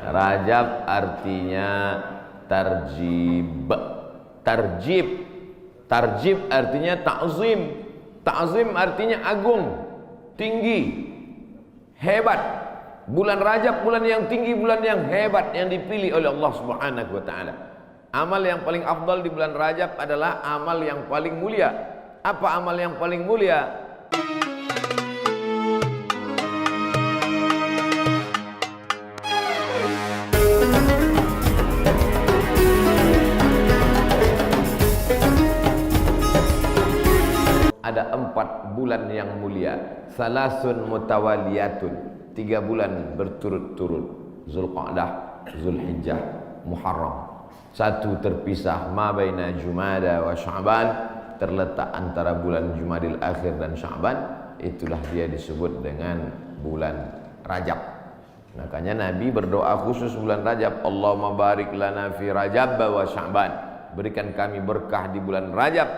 Rajab artinya tarjib. Tarjib. Tarjib artinya ta'zim. Ta'zim artinya agung, tinggi, hebat. Bulan Rajab bulan yang tinggi, bulan yang hebat yang dipilih oleh Allah Subhanahu wa taala. Amal yang paling afdal di bulan Rajab adalah amal yang paling mulia. Apa amal yang paling mulia? Ada 4 bulan yang mulia. Salasun mutawaliyatun, 3 bulan berturut-turut. Zulqa'dah, Zulhijjah, Muharram. 1 terpisah, ma baina Jumada wa Sya'ban, terletak antara bulan Jumadil Akhir dan Sya'ban. Itulah dia disebut dengan bulan Rajab. Makanya Nabi berdoa khusus bulan Rajab, Allahumma barik lana fi Rajab wa Sya'ban. Berikan kami berkah di bulan Rajab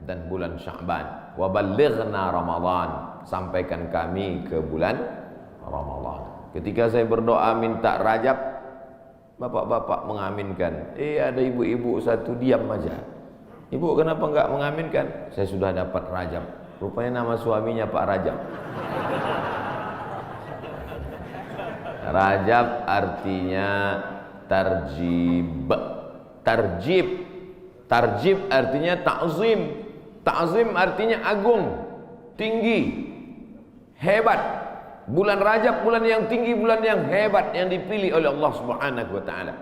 dan bulan Sya'ban. Wa ballighna Ramadan, sampaikan kami ke bulan Ramadan. Ketika saya berdoa minta Rajab, bapak-bapak mengaminkan. Ada ibu-ibu satu diam aja. Ibu kenapa enggak mengaminkan? Saya sudah dapat Rajab. Rupanya nama suaminya Pak Rajab. Rajab artinya tarjib. Tarjib. Tarjib artinya ta'zim. Ta'zim artinya agung, tinggi, hebat. Bulan Rajab bulan yang tinggi, bulan yang hebat yang dipilih oleh Allah Subhanahu wa taala.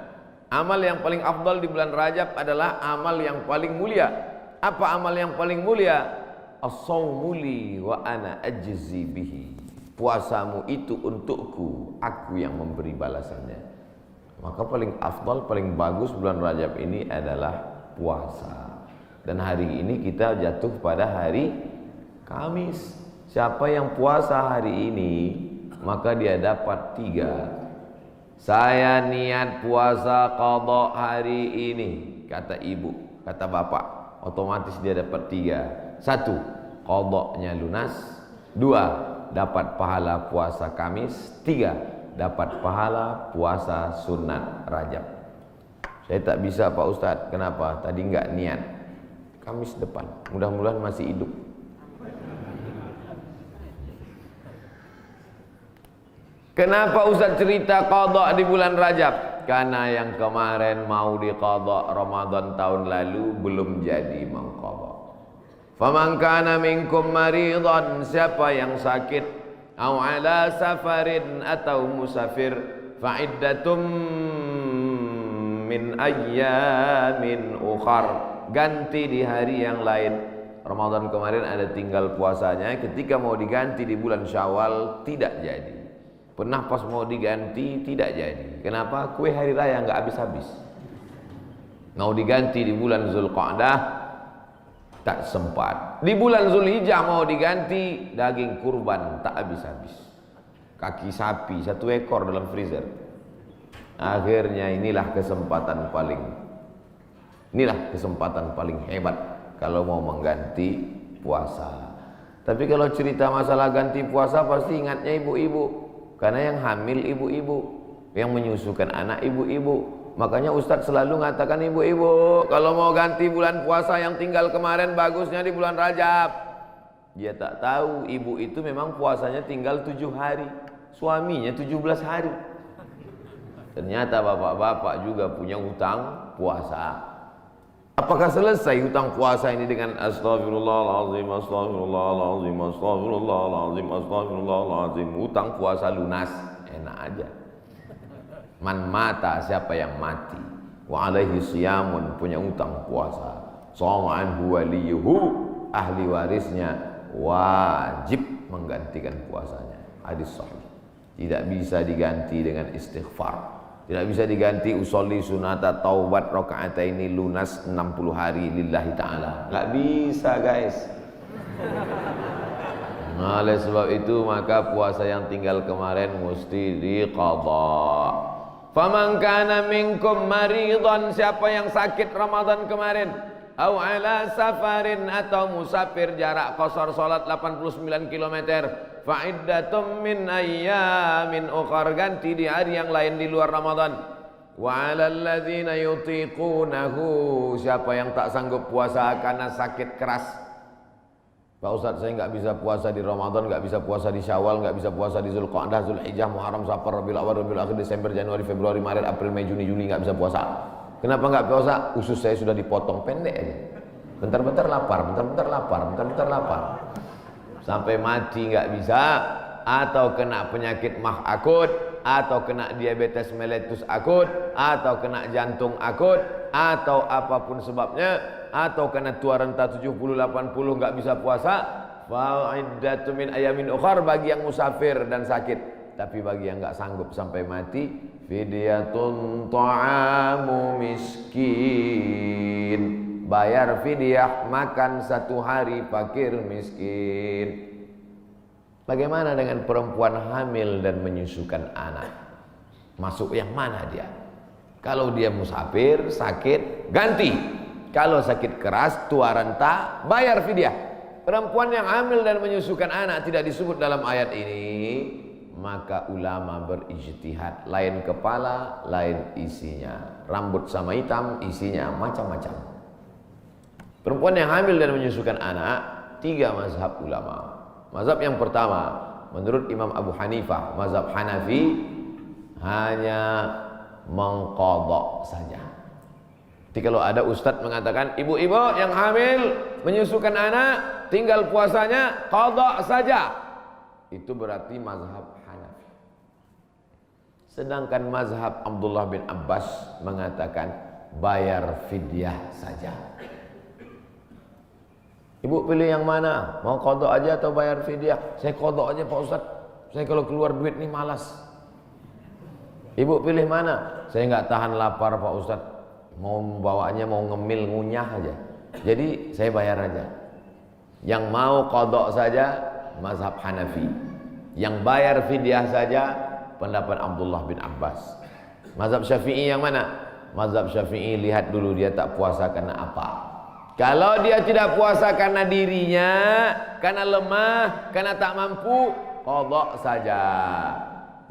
Amal yang paling afdal di bulan Rajab adalah amal yang paling mulia. Apa amal yang paling mulia? As-shaumu li wa ana ajzi bihi. Puasamu itu untukku, aku yang memberi balasannya. Maka paling afdal, paling bagus bulan Rajab ini adalah puasa. Dan hari ini kita jatuh pada hari Kamis. Siapa yang puasa hari ini, maka dia dapat 3. Saya niat puasa qadha hari ini, kata ibu, kata bapak, otomatis dia dapat 3. 1, qadhanya lunas. 2, dapat pahala puasa Kamis. 3, dapat pahala puasa sunat Rajab. Saya tak bisa Pak Ustadz, kenapa? Tadi enggak niat. Kamis depan, mudah-mudahan masih hidup. Kenapa Ustaz cerita qadha di bulan Rajab? Karena yang kemarin mau diqadha Ramadan tahun lalu belum jadi mengqadha. Faman kana minkum maridan, siapa yang sakit, au ala safarin atau musafir, fa iddatum min ayyamin ukhar, ganti di hari yang lain. Ramadan kemarin ada tinggal puasanya, ketika mau diganti di bulan Syawal tidak jadi. Pernah pas mau diganti tidak jadi. Kenapa? Kue hari raya nggak habis-habis. Mau diganti di bulan Zulqa'dah tak sempat. Di bulan Zulhijjah mau diganti, daging kurban tak habis-habis. Kaki sapi 1 ekor dalam freezer. Akhirnya inilah kesempatan paling hebat kalau mau mengganti puasa. Tapi kalau cerita masalah ganti puasa pasti ingatnya ibu-ibu. Karena yang hamil ibu-ibu, yang menyusukan anak ibu-ibu. Makanya Ustadz selalu mengatakan ibu-ibu, kalau mau ganti bulan puasa yang tinggal kemarin bagusnya di bulan Rajab. Dia tak tahu ibu itu memang puasanya tinggal 7 hari, suaminya 17 hari. Ternyata bapak-bapak juga punya hutang puasa. Apakah selesai hutang puasa ini dengan astagfirullahaladzim, astagfirullahaladzim, astagfirullahaladzim, astagfirullahaladzim? Hutang puasa lunas, enak aja. Man mata, siapa yang mati, wa alaihi siyamun, punya hutang puasa, shoma anhu waliyuhu, ahli warisnya wajib menggantikan puasanya. Hadis sahih. Tidak bisa diganti dengan istighfar. Tidak bisa diganti usolli sunata taubat rakaataini lunas 60 hari lillahi ta'ala. Nggak bisa guys. Nah, oleh sebab itu maka puasa yang tinggal kemarin mesti diqadha. Faman kana minkum maridan, siapa yang sakit Ramadan kemarin, au ala safarin atau musafir jarak qasar salat 89 km, Fa'iddatum min ayyamin ukhar, ganti di hari yang lain di luar Ramadan. Wa 'alal ladzina yutiqunahu, siapa yang tak sanggup puasa karena sakit keras. Pak Ustaz, saya nggak bisa puasa di Ramadan, nggak bisa puasa di Syawal, nggak bisa puasa di Zulqa'dah, Zulhijjah, Muharram, Safar, Rabiul Awwal, Rabiul Akhir, Desember, Januari, Februari, Maret, April, Mei, Juni, Juli, nggak bisa puasa. Kenapa nggak puasa? Usus saya sudah dipotong pendek aja. Bentar-bentar lapar, bentar-bentar lapar, bentar-bentar lapar. Sampai mati nggak bisa, atau kena penyakit mah akut, atau kena diabetes mellitus akut, atau kena jantung akut, atau apapun sebabnya, atau kena tua renta 70-80 nggak bisa puasa. Fa'iddatu min ayamin ukhar, bagi yang musafir dan sakit. Tapi bagi yang nggak sanggup sampai mati, fidyatun ta'amu miskin, bayar fidyah makan satu hari fakir miskin. Bagaimana dengan perempuan hamil dan menyusukan anak? Masuk yang mana dia? Kalau dia musafir, sakit, ganti. Kalau sakit keras, tua renta, bayar fidyah. Perempuan yang hamil dan menyusukan anak tidak disebut dalam ayat ini, maka ulama berijtihad. Lain kepala, lain isinya. Rambut sama hitam, isinya macam-macam. Perempuan yang hamil dan menyusukan anak, 3 mazhab ulama. Mazhab yang pertama, menurut Imam Abu Hanifah, mazhab Hanafi, hanya mengqadha saja. Jadi kalau ada ustadz mengatakan ibu-ibu yang hamil menyusukan anak tinggal puasanya qadha saja, itu berarti mazhab Hanafi. Sedangkan mazhab Abdullah bin Abbas mengatakan bayar fidyah saja. Ibu pilih yang mana? Mau qadha aja atau bayar fidyah? Saya qadha aja Pak Ustadz. Saya kalau keluar duit nih malas. Ibu pilih mana? Saya nggak tahan lapar Pak Ustadz. Mau bawaannya mau ngemil ngunyah aja. Jadi saya bayar aja. Yang mau qadha saja mazhab Hanafi. Yang bayar fidyah saja pendapat Abdullah bin Abbas. Mazhab Syafi'i yang mana? Mazhab Syafi'i lihat dulu dia tak puasa karena apa. Kalau dia tidak puasa karena dirinya, karena lemah, karena tak mampu, qadha saja.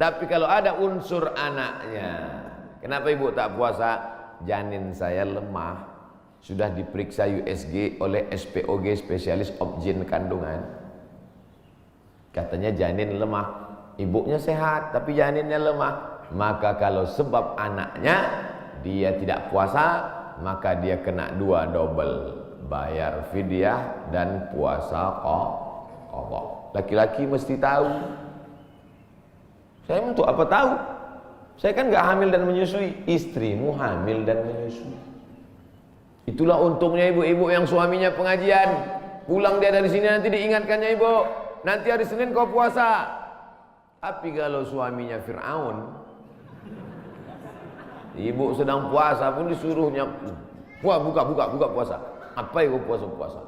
Tapi kalau ada unsur anaknya, kenapa ibu tak puasa? Janin saya lemah, sudah diperiksa USG oleh SPOG, spesialis obgyn kandungan. Katanya janin lemah, ibunya sehat tapi janinnya lemah. Maka kalau sebab anaknya dia tidak puasa, maka dia kena 2 double, bayar fidyah dan puasa qadha. Laki-laki mesti tahu. Saya untuk apa tahu? Saya kan nggak hamil dan menyusui. Istrimu hamil dan menyusui. Itulah untungnya ibu-ibu yang suaminya pengajian. Pulang dia dari sini nanti diingatkannya, ibu, nanti hari Senin kau puasa. Tapi kalau suaminya Fir'aun, ibu sedang puasa pun disuruhnya buka puasa. Apa itu puasa?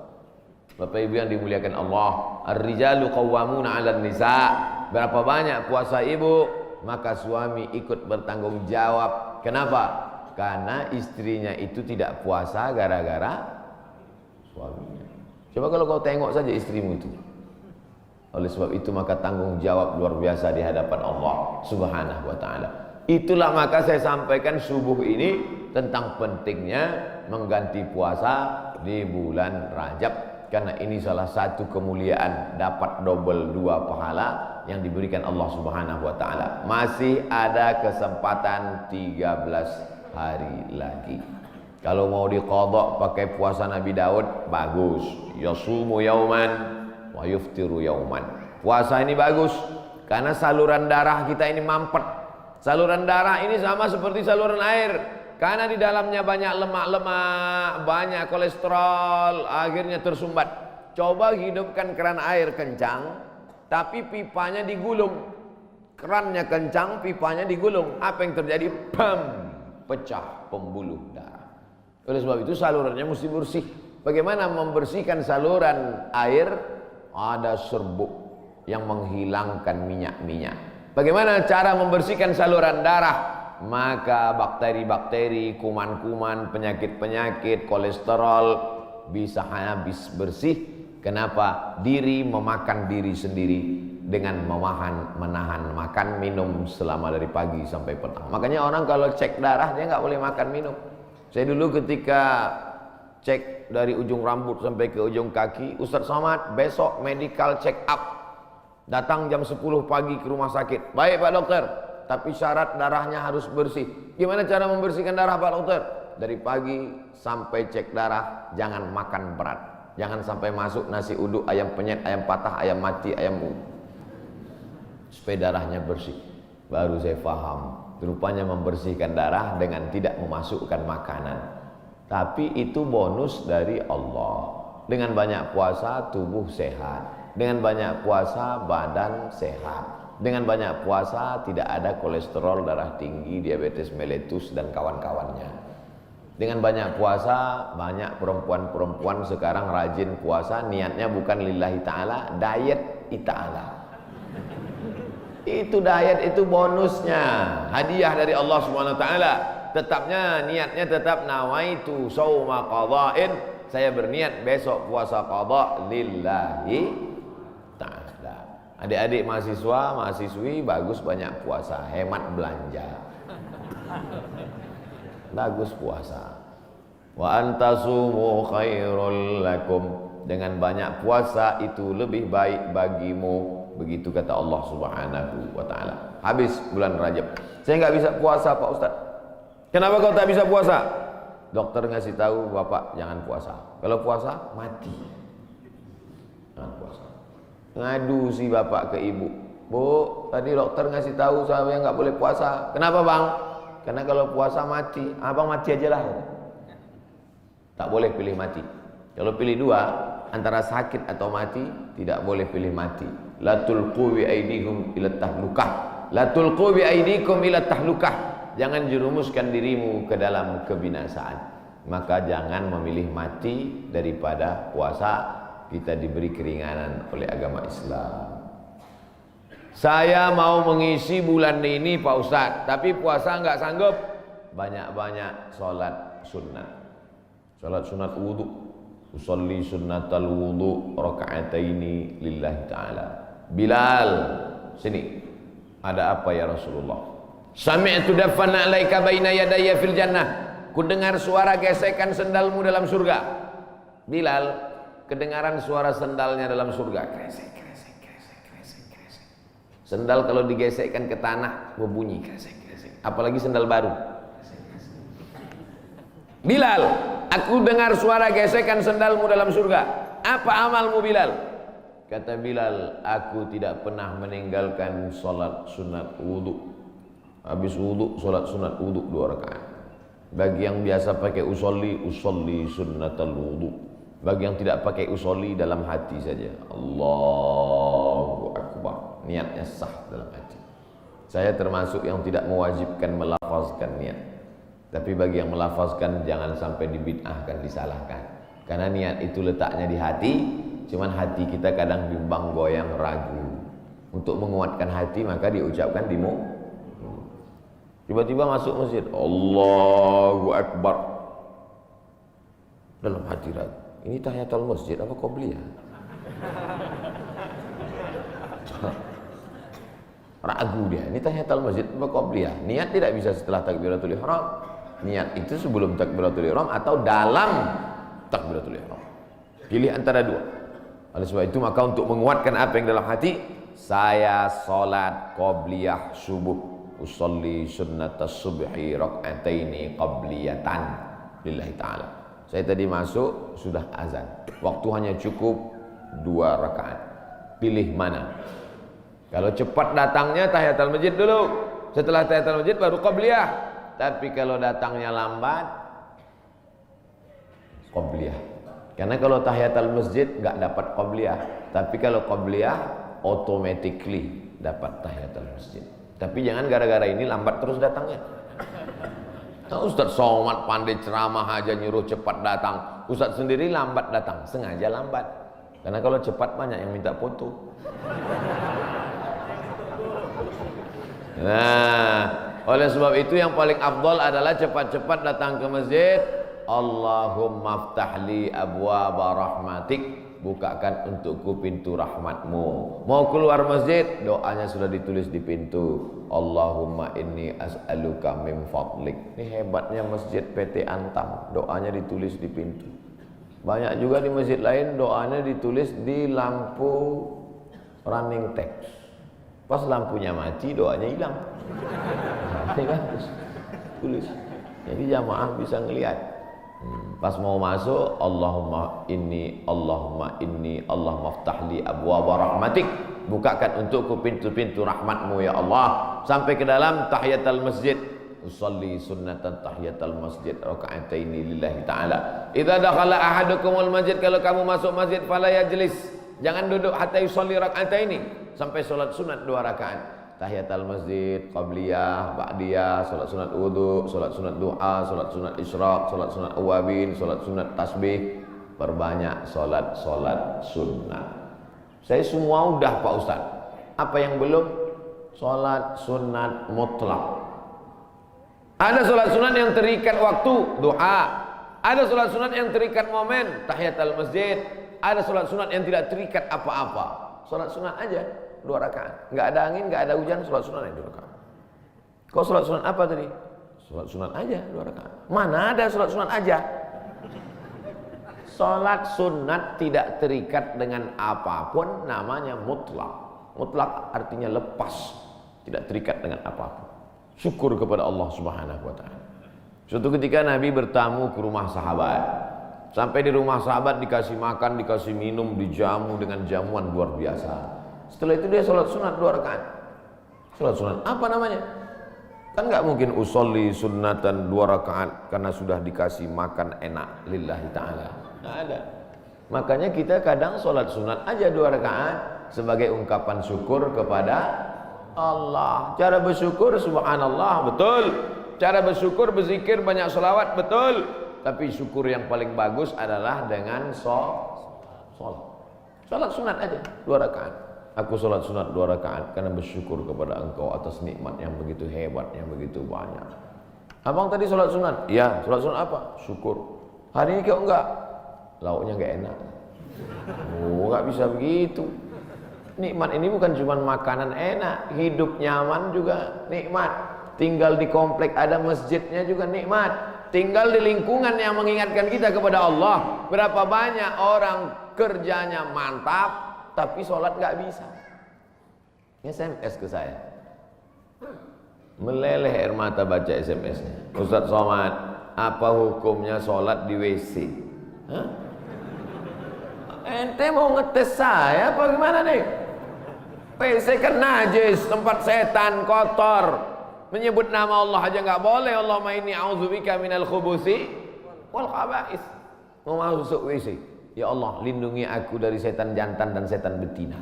Bapak Ibu yang dimuliakan Allah, ar-rijalu qawwamuna 'alan nisa. Berapa banyak puasa ibu, maka suami ikut bertanggung jawab. Kenapa? Karena istrinya itu tidak puasa gara-gara suaminya. Coba kalau kau tengok saja istrimu itu. Oleh sebab itu maka tanggung jawab luar biasa di hadapan Allah Subhanahu wa taala. Itulah maka saya sampaikan subuh ini tentang pentingnya mengganti puasa di bulan Rajab. Karena ini salah satu kemuliaan, dapat double 2 pahala yang diberikan Allah Subhanahu wa taala. Masih ada kesempatan 13 hari lagi. Kalau mau diqadha pakai puasa Nabi Daud, bagus. Yasumu yauman wa yuftiru yauman. Puasa ini bagus karena saluran darah kita ini mampet. Saluran darah ini sama seperti saluran air. Karena di dalamnya banyak lemak-lemak, banyak kolesterol, akhirnya tersumbat. Coba hidupkan keran air kencang, tapi pipanya digulung. Kerannya kencang, pipanya digulung. Apa yang terjadi? Pam! Pecah pembuluh darah. Oleh sebab itu salurannya mesti bersih. Bagaimana membersihkan saluran air? Ada serbuk yang menghilangkan minyak-minyak. Bagaimana cara membersihkan saluran darah? Maka bakteri-bakteri, kuman-kuman, penyakit-penyakit, kolesterol bisa habis bersih. Kenapa? Diri memakan diri sendiri. dengan menahan makan minum selama dari pagi sampai petang. Makanya orang kalau cek darah dia nggak boleh makan minum. Saya dulu ketika cek dari ujung rambut sampai ke ujung kaki, Ustaz Somad besok medical check up, datang jam 10 pagi ke rumah sakit. Baik Pak Dokter, tapi syarat darahnya harus bersih. Gimana cara membersihkan darah Pak Dokter? Dari pagi sampai cek darah jangan makan berat, jangan sampai masuk nasi uduk, ayam penyet, ayam patah, ayam mati, ayam supaya darahnya bersih. Baru saya paham, rupanya membersihkan darah dengan tidak memasukkan makanan. Tapi itu bonus dari Allah. Dengan banyak puasa tubuh sehat, dengan banyak puasa badan sehat, dengan banyak puasa tidak ada kolesterol darah tinggi, diabetes mellitus dan kawan-kawannya. Dengan banyak puasa, banyak perempuan-perempuan sekarang rajin puasa, niatnya bukan lillahi ta'ala, diet ta'ala. Itu diet itu bonusnya, hadiah dari Allah Subhanahu wa taala. Tetapnya niatnya tetap nawaitu shauma qadha'in, saya berniat besok puasa qadha lillahi ta'ala. Adik-adik mahasiswa, mahasiswi bagus banyak puasa, hemat belanja. Bagus puasa. Wa antasumu khairul lakum, dengan banyak puasa itu lebih baik bagimu. Begitu kata Allah Subhanahu wa taala. Habis bulan Rajab, saya nggak bisa puasa Pak Ustaz. Kenapa kau tak bisa puasa? Dokter ngasih tahu Bapak jangan puasa. Kalau puasa mati. Jangan puasa. Ngadu si Bapak ke ibu. Bu, tadi dokter ngasih tahu saya nggak boleh puasa. Kenapa Bang? Karena kalau puasa mati. Abang mati aja lah. Tak boleh pilih mati. Kalau pilih dua, antara sakit atau mati, tidak boleh pilih mati. La tulqu bi aidikum ila tahlukah. La tulqu bi aidikum ila tahlukah. Jangan jerumuskan dirimu ke dalam kebinasaan. Maka jangan memilih mati daripada puasa. Kita diberi keringanan oleh agama Islam. Saya mau mengisi bulan ini Pak Ustadz, tapi puasa nggak sanggup. Banyak-banyak sholat sunat. Sholat sunat wudhu. Usolli sunnatal wudhu raka'ataini lillahi ta'ala. Bilal, sini. Ada apa ya Rasulullah? Sami'tu dafana alaika baina yadayya fil jannah. Ku dengar suara gesekan sendalmu dalam surga. Bilal, kedengaran suara sendalnya dalam surga. Kresek, kresek, kresek, kresek, kresek. Sendal kalau digesekkan ke tanah berbunyi kresek, kresek. Apalagi sendal baru. Bilal, aku dengar suara gesekan sendalmu dalam surga. Apa amalmu Bilal? Kata Bilal, aku tidak pernah meninggalkan sholat sunat wudhu. Habis wudhu, sholat sunat wudhu 2 rakaat. Bagi yang biasa pakai usolli sunnatal wudhu. Bagi yang tidak pakai usolli, dalam hati saja. Allahu Akbar. Niatnya sah dalam hati. Saya termasuk yang tidak mewajibkan melafazkan niat. Tapi bagi yang melafazkan jangan sampai dibid'ahkan, disalahkan. Karena niat itu letaknya di hati. Cuman hati kita kadang bimbang, goyang, ragu. Untuk menguatkan hati maka diucapkan di mulut. Tiba-tiba masuk masjid, Allahu Akbar. Dalam hati ragu, ini tahiyatul masjid apa qobliyah? Ragu dia, ini tahiyatul masjid apa qobliyah? Niat tidak bisa setelah takbiratul ihram. Niat itu sebelum takbiratul ihram atau dalam takbiratul ihram. Pilih antara dua. Oleh sebab itu maka untuk menguatkan apa yang dalam hati, saya salat qobliyah subuh. Usolli sunnatas subhi rak'ataini qabliyatan lillahi ta'ala. Saya tadi masuk sudah azan. Waktu hanya cukup 2 rakaat. Pilih mana? Kalau cepat datangnya tahiyatul masjid dulu. Setelah tahiyatul masjid baru qabliyah. Tapi kalau datangnya lambat, qabliyah. Karena kalau tahiyatul masjid enggak dapat qabliyah. Tapi kalau qabliyah automatically dapat tahiyatul masjid. Tapi jangan gara-gara ini lambat terus datangnya. Nah, Ustaz Somad pandai ceramah aja nyuruh cepat datang. Ustaz sendiri lambat datang, sengaja lambat. Karena kalau cepat banyak yang minta foto. Nah, oleh sebab itu yang paling afdal adalah cepat-cepat datang ke masjid. Allahumma aftahli abwaaba rahmatik bukakan untukku pintu rahmatmu. Mau keluar masjid, doanya sudah ditulis di pintu. Allahumma inni as'aluka min fadlik. Ini hebatnya masjid PT Antam, doanya ditulis di pintu. Banyak juga di masjid lain doanya ditulis di lampu running text. Pas lampunya mati, doanya hilang. Nah, ini kan tulis. Jadi jamaah bisa ngelihat. Pas mau masuk, Allahumma inni, Allahumma ftahli abwaaba rahmatik. Bukakan untukku pintu-pintu rahmatmu ya Allah. Sampai ke dalam tahiyatul masjid. Usalli sunnatan tahiyatul masjid raka'ataini lillahi ta'ala. Idza dakhala ahadukumul masjid, kalau kamu masuk masjid fala yajlis. Jangan duduk hatta yusalli raka'ataini, sampai salat sunat 2 rakaat. Tahiyatul masjid, qabliyah, ba'diyah, salat sunat wudu, salat sunat du'a, salat sunat isyraq, salat sunat awabin, salat sunat tasbih. Perbanyak salat sunat. Saya semua udah Pak Ustaz. Apa yang belum? Salat sunat mutlak. Ada salat sunat yang terikat waktu, doa. Ada salat sunat yang terikat momen, tahiyatul masjid. Ada salat sunat yang tidak terikat apa-apa. Salat sunat aja 2 rakaat. Enggak ada angin, enggak ada hujan, salat sunat aja 2 rakaat. Kau salat sunat apa tadi? Salat sunat aja 2 rakaat. Mana ada salat sunat aja? Salat sunat tidak terikat dengan apapun, namanya mutlak. Mutlak artinya lepas, tidak terikat dengan apapun. Syukur kepada Allah Subhanahu wa taala. Suatu ketika Nabi bertamu ke rumah sahabat. Sampai di rumah sahabat dikasih makan, dikasih minum, dijamu dengan jamuan luar biasa. Setelah itu dia salat sunat 2 rakaat. Salat sunat apa namanya? Kan enggak mungkin usolli sunnatan 2 rakaat karena sudah dikasih makan enak lillahi taala. Enggak ada. Makanya kita kadang salat sunat aja 2 rakaat sebagai ungkapan syukur kepada Allah. Cara bersyukur subhanallah, betul. Cara bersyukur berzikir banyak selawat, betul. Tapi syukur yang paling bagus adalah dengan salat. Salat sunat aja 2 rakaat. Aku salat sunat 2 rakaat karena bersyukur kepada Engkau atas nikmat yang begitu hebat, yang begitu banyak. Abang tadi salat sunat? Iya, salat sunat apa? Syukur. Hari ini kau enggak? Lauknya enggak enak. Oh, enggak bisa begitu. Nikmat ini bukan cuma makanan enak, hidup nyaman juga nikmat. Tinggal di komplek ada masjidnya juga nikmat. Tinggal di lingkungan yang mengingatkan kita kepada Allah. Berapa banyak orang kerjanya mantap, tapi sholat gak bisa. SMS ke saya, meleleh air mata baca SMS-nya. Ustaz Somad, apa hukumnya sholat di WC? Hah? Ente mau ngetes saya apa gimana nih? WC kan najis, tempat setan, kotor. Menyebut nama Allah aja nggak boleh. Allahumma inni a'udzubika minal khubuthi wal khaba'is. Mau masuk WC, ya Allah lindungi aku dari setan jantan dan setan betina.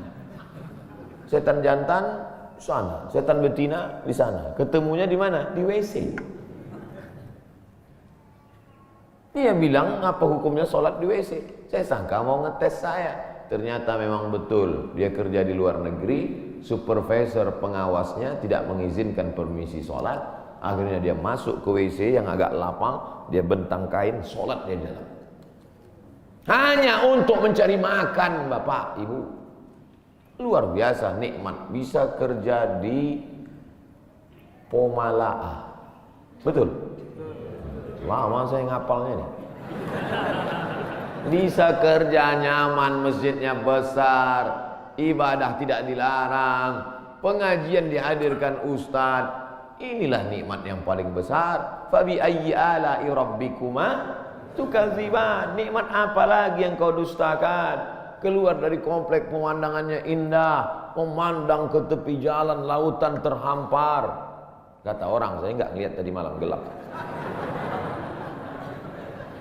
Setan jantan di sana, setan betina di sana. Ketemunya di mana? Di WC. Dia bilang apa hukumnya sholat di WC. Saya sangka mau ngetes saya. Ternyata memang betul, dia kerja di luar negeri, supervisor pengawasnya tidak mengizinkan permisi sholat. Akhirnya dia masuk ke WC yang agak lapang, dia bentang kain, sholat di dalam. Hanya untuk mencari makan, Bapak, Ibu. Luar biasa nikmat, bisa kerja di Pomalaa. Betul? Lama saya ngapalnya nih. Bisa kerja nyaman, masjidnya besar, ibadah tidak dilarang, pengajian dihadirkan ustaz. Inilah nikmat yang paling besar. Fabi ayyi ala'i rabbikuma tukadziban. Nikmat apa lagi yang kau dustakan? Keluar dari komplek pemandangannya indah, memandang ke tepi jalan, lautan terhampar. Kata orang, saya enggak lihat tadi malam gelap.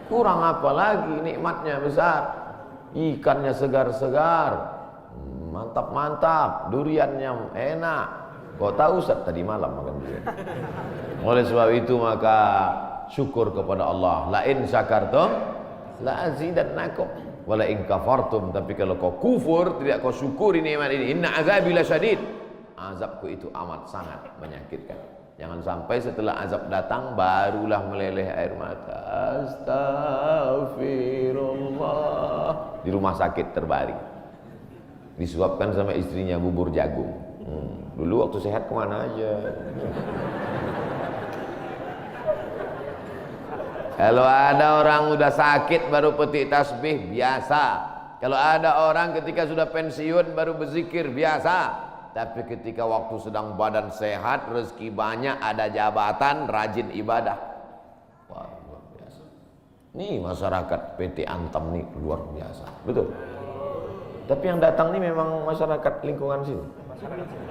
Kurang apa lagi, nikmatnya besar. Ikannya segar-segar, mantap-mantap, duriannya enak. Kau tahu Ustaz tadi malam makan durian. Oleh sebab itu maka syukur kepada Allah. La in syakartum la azidannakum wa la in kafartum. Tapi kalau kau kufur, tidak kau syukuri nikmat ini, inna azabi lasyadid. Azabku itu amat sangat menyakitkan. Jangan sampai setelah azab datang barulah meleleh air mata. Astagfirullah. Di rumah sakit terbaring. Disuapkan sama istrinya bubur jagung. Dulu waktu sehat kemana aja. Kalau ada orang udah sakit baru petik tasbih, biasa. Kalau ada orang ketika sudah pensiun baru berzikir, biasa. Tapi ketika waktu sedang badan sehat, rezeki banyak, ada jabatan, rajin ibadah, wah, luar biasa. Nih masyarakat PT Antam nih luar biasa, betul. Tapi yang datang nih memang masyarakat lingkungan sini.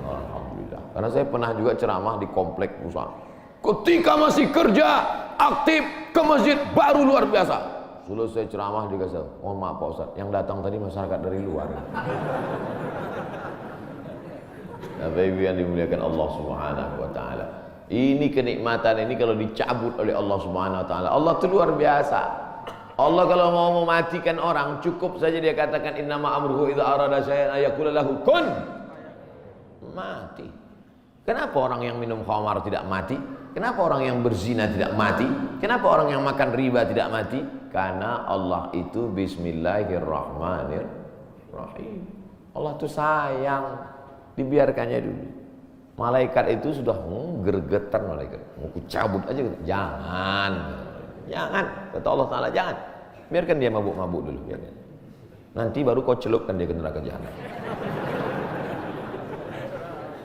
Alhamdulillah. Karena saya pernah juga ceramah di komplek usaha. Ketika masih kerja aktif ke masjid baru luar biasa. Selesai ceramah dikasih, mohon maaf Pak Ustaz, yang datang tadi masyarakat dari luar. Bapak Ibu yang dimuliakan Allah Subhanahu wa taala. Ini kenikmatan ini kalau dicabut oleh Allah Subhanahu wa taala, Allah itu luar biasa. Allah kalau mau mematikan orang cukup saja dia katakan innama amruhu idza arada syai'an ayaqula lahu kun, mati. Kenapa orang yang minum khamar tidak mati? Kenapa orang yang berzina tidak mati? Kenapa orang yang makan riba tidak mati? Karena Allah itu bismillahirrahmanirrahim. Allah itu sayang, dibiarkannya dulu. Malaikat itu sudah gergetan malaikat, mau cabut aja, jangan, kata Allah Taala, jangan, biarkan dia mabuk-mabuk dulu, biarkan. Nanti baru kau celupkan dia ke neraka jahanam.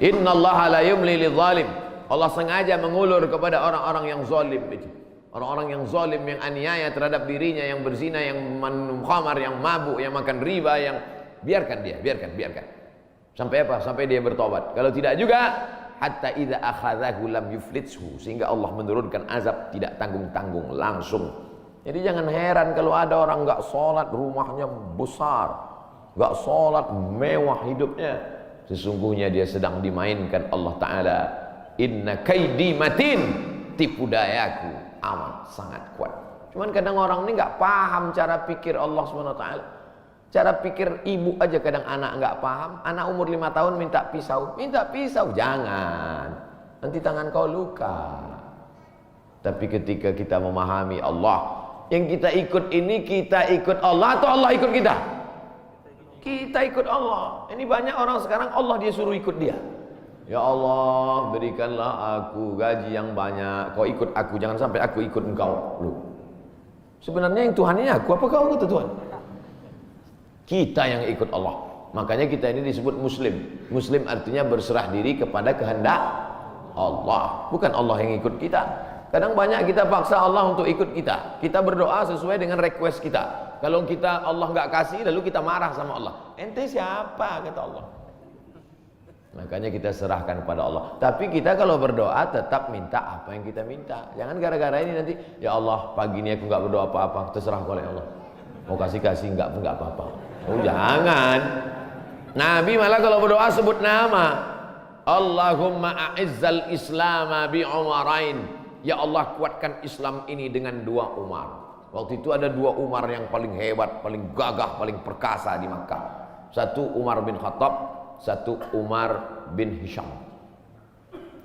Innallaha la yumli lidzalim. Allah sengaja mengulur kepada orang-orang yang zalim itu. Orang-orang yang zalim, yang aniaya terhadap dirinya, yang berzina, yang minum khamar, yang mabuk, yang makan riba, yang biarkan dia, biarkan. Sampai apa? Sampai dia bertobat. Kalau tidak juga, hatta idza akhadhahu lam yuflithu, sehingga Allah menurunkan azab tidak tanggung-tanggung langsung. Jadi jangan heran kalau ada orang enggak sholat, rumahnya besar, enggak sholat, mewah hidupnya. Sesungguhnya dia sedang dimainkan Allah Ta'ala. Inna kaidi matin, tipu dayaku amat sangat kuat. Cuman kadang orang ini enggak paham cara pikir Allah SWT. Cara pikir ibu aja kadang anak enggak paham. Anak umur 5 tahun minta pisau, jangan, nanti tangan kau luka. Tapi ketika kita memahami Allah, yang kita ikut ini, kita ikut Allah atau Allah ikut kita? Kita ikut Allah. Ini banyak orang sekarang Allah dia suruh ikut dia. Ya Allah, berikanlah aku gaji yang banyak, kau ikut aku, jangan sampai aku ikut engkau. Loh, sebenarnya yang Tuhan ini aku, apa kau kata Tuhan? Kita yang ikut Allah. Makanya kita ini disebut muslim. Muslim artinya berserah diri kepada kehendak Allah, bukan Allah yang ikut kita. Kadang banyak kita paksa Allah untuk ikut kita. Kita berdoa sesuai dengan request kita. Kalau kita Allah nggak kasih, lalu kita marah sama Allah. Ente siapa, kata Allah. Makanya kita serahkan kepada Allah. Tapi kita kalau berdoa tetap minta apa yang kita minta. Jangan gara-gara ini nanti, ya Allah pagi ini aku nggak berdoa apa-apa, terserah oleh Allah. Mau kasih nggak apa-apa. Oh jangan. Nabi malah kalau berdoa sebut nama. Allahumma a'izzal islama bi umarain. Ya Allah kuatkan Islam ini dengan 2 Umar. Waktu itu ada 2 Umar yang paling hebat, paling gagah, paling perkasa di Makkah. Satu Umar bin Khattab, satu Umar bin Hisham.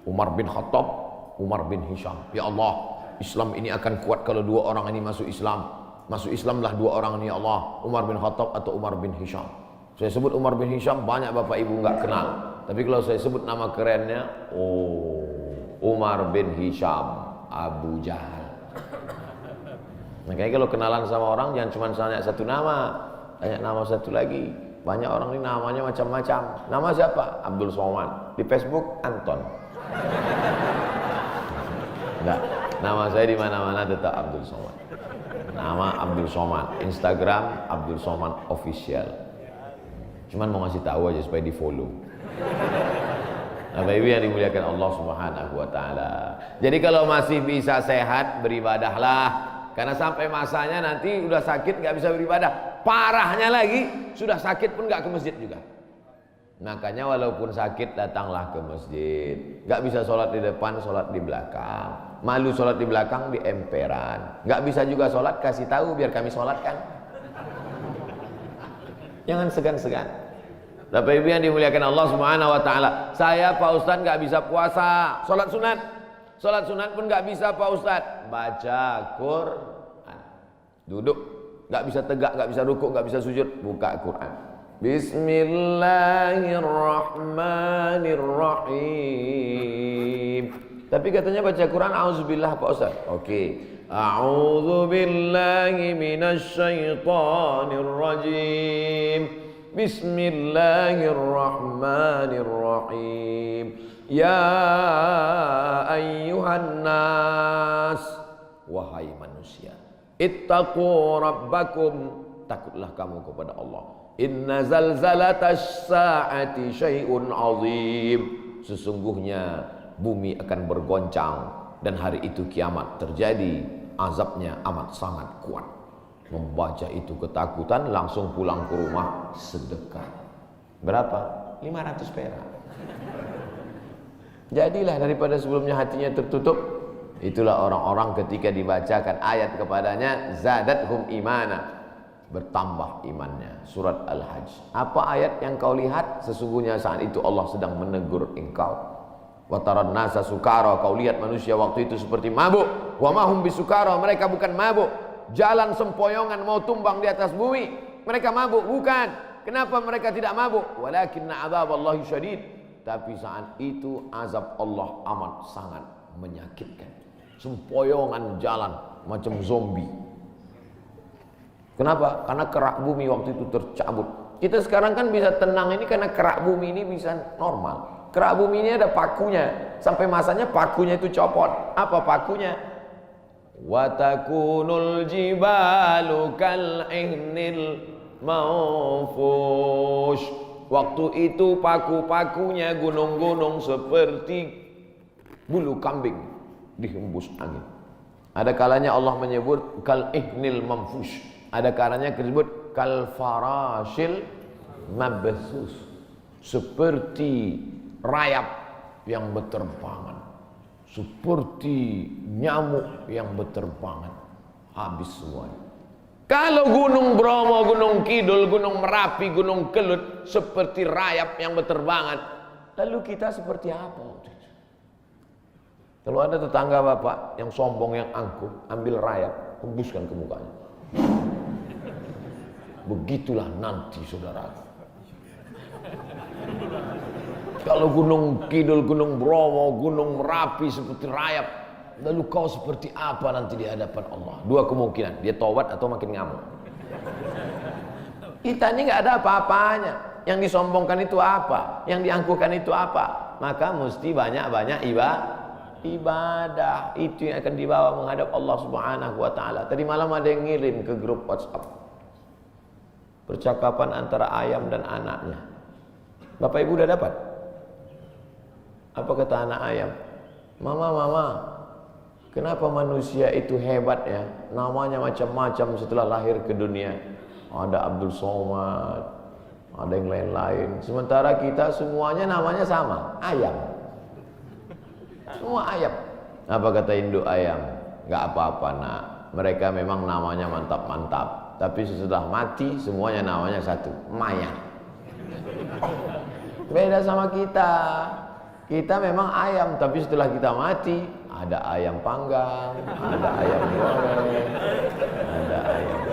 Umar bin Khattab, Umar bin Hisham. Ya Allah, Islam ini akan kuat kalau 2 orang ini masuk Islam. Masuk Islamlah 2 orang ini, ya Allah. Umar bin Khattab atau Umar bin Hisham. Saya sebut Umar bin Hisham, banyak bapak ibu nggak kenal. Tapi kalau saya sebut nama kerennya, Umar bin Hisham, Abu Jahal. Makanya kalau kenalan sama orang jangan cuma tanya satu nama, tanya nama satu lagi. Banyak orang ini namanya macam-macam. Nama siapa? Abdul Somad. Di Facebook Anton. Enggak, nama saya di mana-mana tetap Abdul Somad. Nama Abdul Somad, Instagram Abdul Somad Official. Cuman mau ngasih tahu aja supaya di follow. Bapak Ibu yang dimuliakan Allah Subhanahu wa taala. Jadi kalau masih bisa sehat, beribadahlah. Karena sampai masanya nanti udah sakit nggak bisa beribadah. Parahnya lagi, sudah sakit pun nggak ke masjid juga. Makanya walaupun sakit datanglah ke masjid. Nggak bisa sholat di depan, sholat di belakang. Malu sholat di belakang, di emperan. Nggak bisa juga sholat, kasih tahu biar kami sholatkan. Jangan segan-segan. Bapak Ibu yang dimuliakan Allah Subhanahu wa taala. Saya Pak Ustaz nggak bisa puasa, sholat sunat. Sholat sunat pun nggak bisa Pak Ustadz. Baca Quran. Duduk, nggak bisa tegak, nggak bisa rukuk, nggak bisa sujud. Buka Quran. Bismillahirrahmanirrahim. Tapi katanya baca Quran auzubillah Pak Ustadz. Oke. A'udzubillahi minasyaitonirrajim. Bismillahirrahmanirrahim. Ya ayyuhan nas, wahai manusia, ittaqu rabbakum, takutlah kamu kepada Allah. Inna zalzalatas saati syai'un azim. Sesungguhnya bumi akan bergoncang dan hari itu kiamat terjadi, azabnya amat sangat kuat. Membaca itu ketakutan, langsung pulang ke rumah sedekah. Berapa? 500 perak. Jadilah daripada sebelumnya hatinya tertutup. Itulah orang-orang ketika dibacakan ayat kepadanya, zadathum imana, bertambah imannya. Surat Al-Hajj. Apa ayat yang kau lihat? Sesungguhnya saat itu Allah sedang menegur engkau. Wa taran nasa sukara, kau lihat manusia waktu itu seperti mabuk. Wa mahum bisukara, mereka bukan mabuk. Jalan sempoyongan mau tumbang di atas bumi. Mereka mabuk? Bukan. Kenapa mereka tidak mabuk? Walakinna adzaballahi syadid. Tapi saat itu azab Allah amat sangat menyakitkan. Sempoyongan jalan macam zombie. Kenapa? Karena kerak bumi waktu itu tercabut. Kita sekarang kan bisa tenang ini karena kerak bumi ini bisa normal. Kerak bumi ini ada pakunya. Sampai masanya pakunya itu copot. Apa pakunya? Wa takunul jibalu kal ihnil manfush. Waktu itu paku-pakunya gunung-gunung seperti bulu kambing dihembus angin. Ada kalanya Allah menyebut kal ihnil manfush. Ada kalanya disebut kal farashil mabthus. Seperti rayap yang berterbangan. Seperti nyamuk yang berterbangan. Habis semuanya. Kalau Gunung Bromo, Gunung Kidul, Gunung Merapi, Gunung Kelut seperti rayap yang berterbangan, lalu kita seperti apa? Kalau ada tetangga bapak yang sombong, yang angkuh, ambil rayap, hembuskan ke mukanya. Begitulah nanti saudara. Kalau Gunung Kidul, Gunung Bromo, Gunung Merapi seperti rayap, lalu kau seperti apa nanti di hadapan Allah? Dua kemungkinan, dia taubat atau makin ngamuk. Kita ini nggak ada apa-apanya. Yang disombongkan itu apa? Yang diangkuhkan itu apa? Maka mesti banyak-banyak ibadah. Itu yang akan dibawa menghadap Allah Subhanahu wa taala. Tadi malam ada yang ngirim ke grup WhatsApp. Percakapan antara ayam dan anaknya. Bapak Ibu udah dapat? Apa kata anak ayam? Mama, kenapa manusia itu hebat ya? Namanya macam-macam setelah lahir ke dunia. Ada Abdul Somad, ada yang lain-lain. Sementara kita semuanya namanya sama, ayam. Semua ayam. Apa kata induk ayam? Gak apa-apa nak. Mereka memang namanya mantap-mantap. Tapi setelah mati semuanya namanya satu, mayat. Beda sama kita. Kita memang ayam, tapi setelah kita mati ada ayam panggang, ada ayam goreng, ada ayam.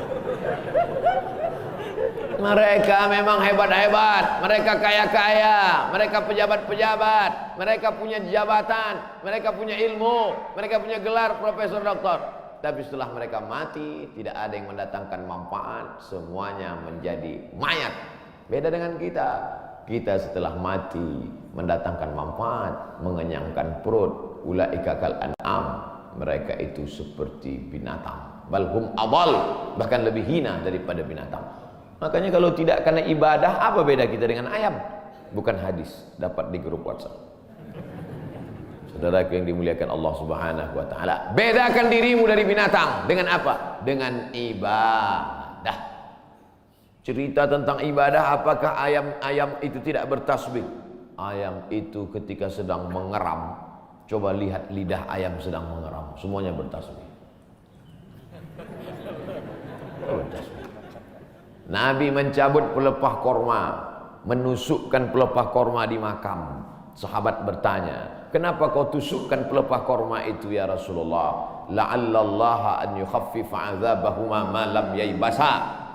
Mereka memang hebat-hebat, mereka kaya-kaya, mereka pejabat-pejabat, mereka punya jabatan, mereka punya ilmu, mereka punya gelar profesor doktor. Tapi setelah mereka mati, tidak ada yang mendatangkan manfaat, semuanya menjadi mayat. Beda dengan kita. Kita setelah mati mendatangkan manfaat, mengenyangkan perut. Ulaika kal an'am, mereka itu seperti binatang. Balhum adal, bahkan lebih hina daripada binatang. Makanya kalau tidak karena ibadah, apa beda kita dengan ayam? Bukan hadis, dapat di grup WhatsApp. Saudara yang dimuliakan Allah Subhanahu wa taala, bedakan dirimu dari binatang dengan apa? Dengan ibadah. Cerita tentang ibadah, apakah ayam itu tidak bertasbih? Ayam itu ketika sedang mengeram, coba lihat lidah ayam sedang mengeram, semuanya bertasbih. Nabi mencabut pelepah korma, menusukkan pelepah korma di makam. Sahabat bertanya, kenapa kau tusukkan pelepah korma itu ya Rasulullah? La'allallaha an yukhaffifa 'adzabahuma ma lam yaybasa.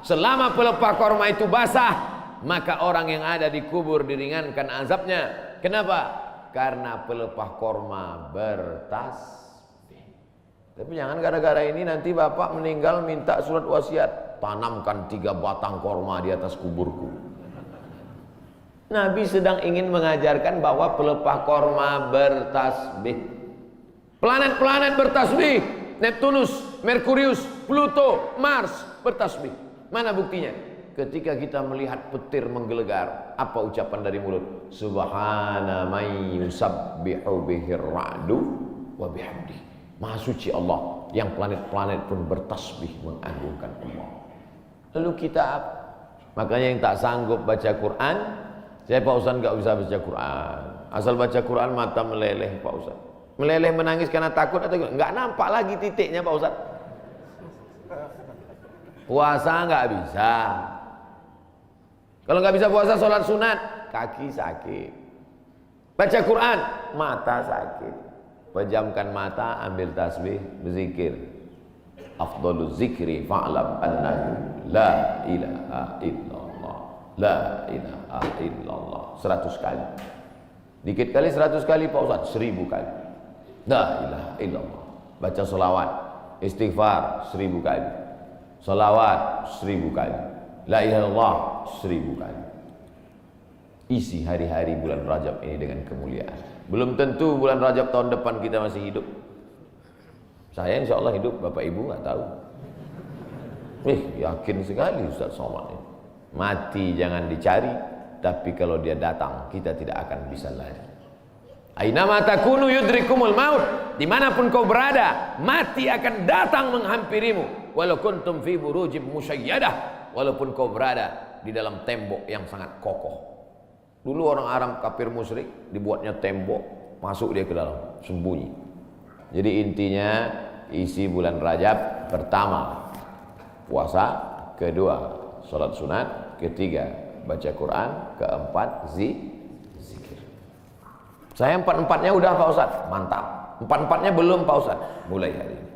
Selama pelepah korma itu basah, maka orang yang ada di kubur diringankan azabnya. Kenapa? Karena pelepah korma bertasbih. Tapi jangan gara-gara ini nanti bapak meninggal minta surat wasiat, tanamkan 3 batang korma di atas kuburku. Nabi sedang ingin mengajarkan bahwa pelepah korma bertasbih. Planet-planet bertasbih. Neptunus, Merkurius, Pluto, Mars bertasbih. Mana buktinya? Ketika kita melihat petir menggelegar, apa ucapan dari mulut? Subhana may yusabbihu bihir ra'du wa bihamdi. Maha suci Allah, yang planet-planet pun bertasbih mengagungkan Allah. Lalu kita apa? Makanya yang tak sanggup baca Quran, saya Pak Ustaz nggak bisa baca Quran. Asal baca Quran mata meleleh Pak Ustaz. Meleleh menangis karena takut atau nggak nampak lagi titiknya Pak Ustaz. Puasa nggak bisa. Kalau nggak bisa puasa, sholat sunat, kaki sakit. Baca Quran, mata sakit. Pejamkan mata, ambil tasbih, berzikir. Afdalul zikri fa'lam annahu la ilaha illallah. La ilaha illallah. 100 kali. Dikit kali 100 kali Pak Ustaz, 1000 kali. La ilaha illallah. Baca sholawat, istighfar 1000 kali. Salawat 1000 kali. La ilaha illallah 1000 kali. Isi hari-hari bulan Rajab ini dengan kemuliaan. Belum tentu bulan Rajab tahun depan kita masih hidup. Saya insya Allah hidup, Bapak Ibu nggak tahu. Yakin sekali Ustaz Somad ini. Mati jangan dicari, tapi kalau dia datang kita tidak akan bisa lari. Ainama takunu yudrikumul maut. Dimanapun kau berada, mati akan datang menghampirimu. Walau kuntum fi burujim musyayyadah. Walaupun kau berada di dalam tembok yang sangat kokoh. Dulu orang Arab kafir musyrik dibuatnya tembok, masuk dia ke dalam, sembunyi. Jadi intinya isi bulan Rajab, pertama puasa, kedua salat sunat, ketiga baca Quran, keempat zikir. Saya 4-4-nya udah Pak Ustaz, mantap. 4-4-nya belum Pak Ustaz, mulai hari ini.